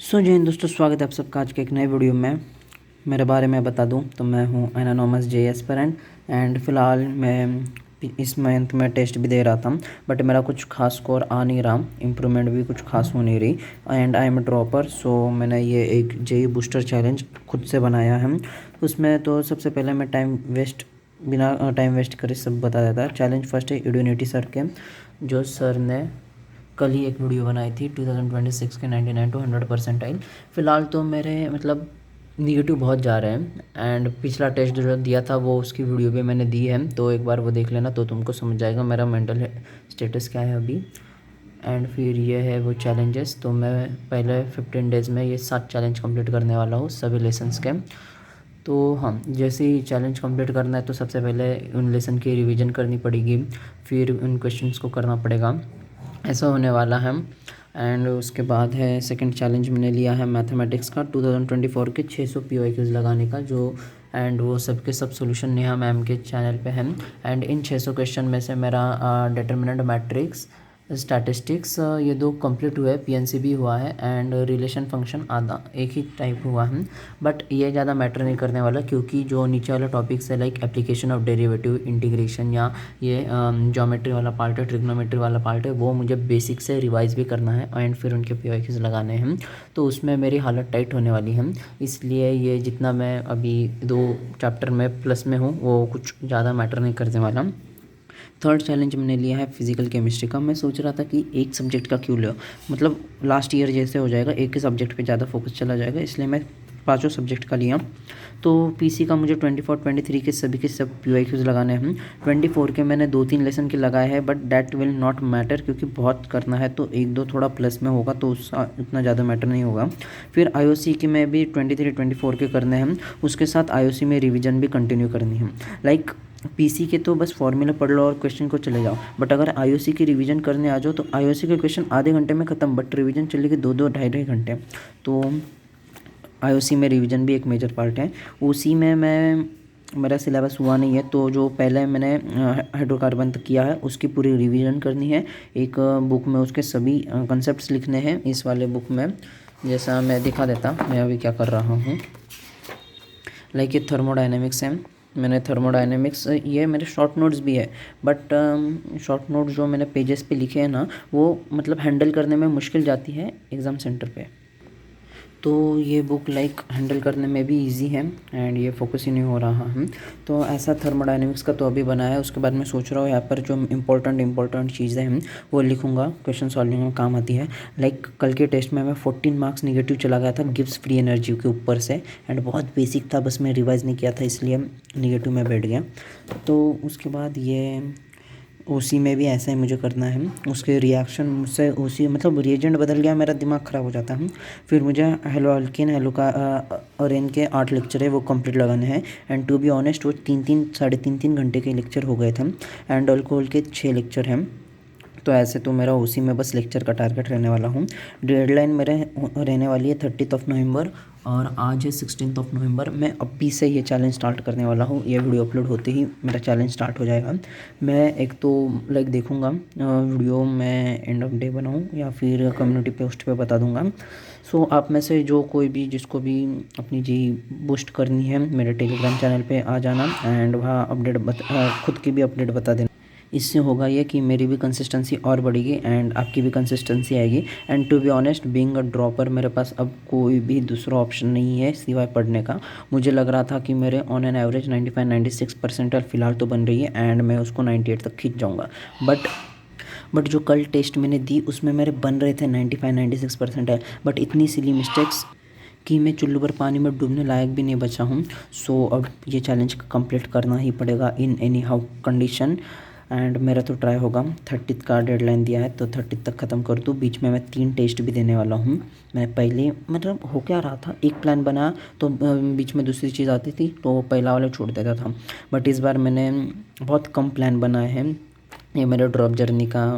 जय हिंद दोस्तों, स्वागत है आप सबका आज के एक नए वीडियो में। मेरे बारे में बता दूं तो मैं हूं एनानोमस जे एस्पिरेंट एंड फ़िलहाल मैं इस मंथ में टेस्ट भी दे रहा था, बट मेरा कुछ खास स्कोर आ नहीं रहा, इम्प्रूवमेंट भी कुछ खास हो नहीं रही एंड आई एम ड्रॉपर। सो मैंने ये एक जेई बूस्टर चैलेंज खुद से बनाया है। उसमें तो सबसे पहले मैं बिना टाइम वेस्ट करे सब बता देता है। चैलेंज फर्स्ट है इड्यूनिटी सर के, जो सर ने कल ही एक वीडियो बनाई थी 2026 के 99 टू 100 परसेंटाइल। फ़िलहाल तो मेरे मतलब निगेटिव बहुत जा रहे हैं एंड पिछला टेस्ट जो दिया था वो उसकी वीडियो भी मैंने दी है, तो एक बार वो देख लेना तो तुमको समझ जाएगा मेरा मेंटल स्टेटस क्या है अभी। एंड फिर ये है वो चैलेंजेस, तो मैं पहले 15 डेज़ में ये 7 चैलेंज कंप्लीट करने वाला हूँ सभी लेसन्स के। तो हाँ, जैसे ही चैलेंज कंप्लीट करना है तो सबसे पहले उन लेसन की रिवीजन करनी पड़ेगी, फिर उन क्वेश्चंस को करना पड़ेगा, ऐसा होने वाला है। एंड उसके बाद है सेकंड चैलेंज मैंने लिया है मैथमेटिक्स का 2024 के 600 POQs लगाने का, जो एंड वो सब के सब सोल्यूशन नेहा मैम के चैनल पे हैं। एंड इन 600 क्वेश्चन में से मेरा डिटर्मिनेंट मैट्रिक्स, स्टैटिस्टिक्स ये 2 कंप्लीट हुए, पीएनसी भी हुआ है एंड रिलेशन फंक्शन आधा एक ही टाइप हुआ है। बट ये ज़्यादा मैटर नहीं करने वाला, क्योंकि जो नीचे वाला टॉपिक्स है like application of derivative, integration या ये ज्योमेट्री वाला पार्ट है, ट्रिग्नोमेट्री वाला पार्ट है, वो मुझे बेसिक से रिवाइज भी करना है एंड फिर उनके POQs लगाने हैं। तो उसमें मेरी हालत टाइट होने वाली है, इसलिए ये जितना मैं अभी 2 चैप्टर में प्लस में हूँ वो कुछ ज़्यादा मैटर नहीं करने वाला। थर्ड चैलेंज मैंने लिया है फिजिकल केमिस्ट्री का। मैं सोच रहा था कि एक सब्जेक्ट का क्यों लो, मतलब लास्ट ईयर जैसे हो जाएगा, एक ही सब्जेक्ट पे ज़्यादा फोकस चला जाएगा, इसलिए मैं 5 सब्जेक्ट का लिया। तो पीसी का मुझे 24 23 के सभी के सब POQs लगाने हैं। 24 के मैंने 2-3 लेसन के लगाए हैं, but that will not matter, क्योंकि बहुत करना है तो 1-2 थोड़ा प्लस में होगा तो उसका उतना ज़्यादा मैटर नहीं होगा। फिर IOC के में भी 23-24 के करने हैं, उसके साथ IOC में रिविजन भी कंटिन्यू करनी है। लाइक पीसी के तो बस फॉर्मूला पढ़ लो और क्वेश्चन को चले जाओ, बट अगर IOC की रिवीजन करने आ जाओ तो IOC के क्वेश्चन आधे घंटे में ख़त्म, बट रिवीजन चलेगी 2-2 ढाई घंटे। तो IOC में रिवीजन भी एक मेजर पार्ट है। उसी में मेरा सिलेबस हुआ नहीं है, तो जो पहले मैंने हाइड्रोकार्बन तक किया है उसकी पूरी रिवीजन करनी है। एक बुक में उसके सभी कंसेप्ट्स लिखने हैं। इस वाले बुक में जैसा मैं दिखा देता मैं अभी क्या कर रहा हूँ, लाइक ये थर्मोडायनेमिक्स है। मैंने थर्मोडायनेमिक्स, ये मेरे शॉर्ट नोट्स भी है, बट शॉर्ट नोट्स जो मैंने पेजेस पे लिखे हैं ना, वो मतलब हैंडल करने में मुश्किल जाती है एग्ज़ाम सेंटर पे। तो ये बुक लाइक हैंडल करने में भी इजी है एंड ये फोकस ही नहीं हो रहा है। तो ऐसा थर्मोडायनेमिक्स का तो अभी बना है। उसके बाद मैं सोच रहा हूँ यहाँ पर जो इम्पोर्टेंट चीज़ें हैं वो लिखूँगा, क्वेश्चन सॉल्विंग में काम आती है। लाइक कल के टेस्ट में मैं 14 मार्क्स निगेटिव चला गया था गिब्स फ्री एनर्जी के ऊपर से, एंड बहुत बेसिक था, बस मैं रिवाइज़ नहीं किया था इसलिए निगेटिव में बैठ गया। तो उसके बाद ये उसी में भी ऐसा ही मुझे करना है। उसके रिएक्शन मुझसे उसी मतलब रिएजेंट बदल गया, मेरा दिमाग ख़राब हो जाता है। फिर मुझे हेलो अल्किन हेलो का अरेन के 8 लेक्चर है वो कंप्लीट लगाने हैं, एंड टू बी ऑनेस्ट वो 3-3 साढ़े 3-3 घंटे के लेक्चर हो गए थे, एंड अल्कोहल के 6 लेक्चर हैं। तो ऐसे तो मेरा उसी में बस लेक्चर का टारगेट रहने वाला हूँ। डेडलाइन मेरे रहने वाली है 30 नवंबर, और आज है 16 नवंबर। मैं अभी से ये चैलेंज स्टार्ट करने वाला हूँ, ये वीडियो अपलोड होते ही मेरा चैलेंज स्टार्ट हो जाएगा। मैं एक तो लाइक देखूँगा वीडियो मैं एंड ऑफ डे बनाऊँ या फिर कम्युनिटी पोस्ट पे बता दूँगा। सो आप में से जो कोई भी जिसको भी अपनी जी बूस्ट करनी है मेरे टेलीग्राम चैनल पे आ जाना, एंड वहाँ खुद की भी अपडेट बता देना। इससे होगा ये कि मेरी भी कंसिस्टेंसी और बढ़ेगी एंड आपकी भी कंसिस्टेंसी आएगी। And to be honest being a dropper मेरे पास अब कोई भी दूसरा ऑप्शन नहीं है सिवाय पढ़ने का। मुझे लग रहा था कि मेरे ऑन एन एवरेज 95-96 परसेंटाइल फ़िलहाल तो बन रही है एंड मैं उसको 98 तक खींच जाऊँगा, बट जो कल टेस्ट मैंने दी उसमें मेरे बन रहे थे 95-96 परसेंटाइल, बट इतनी सिली मिस्टेक्स कि मैं चुल्लू भर पानी में डूबने लायक भी नहीं बचा हूँ। सो अब ये चैलेंज कंप्लीट करना ही पड़ेगा in any how condition, and मेरा तो ट्राई होगा। 30 का डेडलाइन दिया है तो 30 तक ख़त्म कर दूँ। बीच में मैं 3 टेस्ट भी देने वाला हूँ। मैं पहले मतलब हो क्या रहा था, एक प्लान बना तो बीच में दूसरी चीज़ आती थी तो पहला वाला छोड़ देता था, बट इस बार मैंने बहुत कम प्लान बनाए हैं। ये मेरे ड्रॉप जर्नी का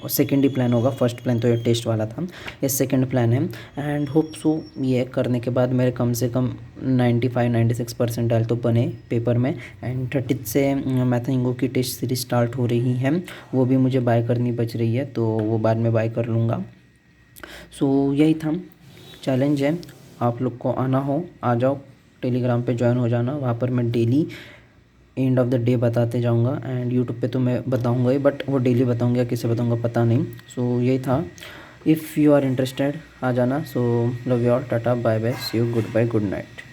सेकेंड ही प्लान होगा, फर्स्ट प्लान तो ये टेस्ट वाला था, ये सेकंड प्लान है। एंड होप सो ये करने के बाद मेरे कम से कम 95-96 परसेंटाइल तो बने पेपर में। एंड 30 से मैथेंगो की टेस्ट सीरीज स्टार्ट हो रही है, वो भी मुझे बाय करनी बच रही है तो वो बाद में बाय कर लूँगा। सो यही था चैलेंज है, आप लोग को आना हो आ जाओ, टेलीग्राम पे ज्वाइन हो जाना। वहाँ पर मैं daily end of the day बताते जाऊँगा एंड यूट्यूब पे तो मैं बताऊँगा ही, बट वो डेली बताऊँगा, किसे बताऊँगा पता नहीं। सो यही था। इफ़ यू आर इंटरेस्टेड आ जाना। So love you all, tata bye bye, see you, good bye, good night.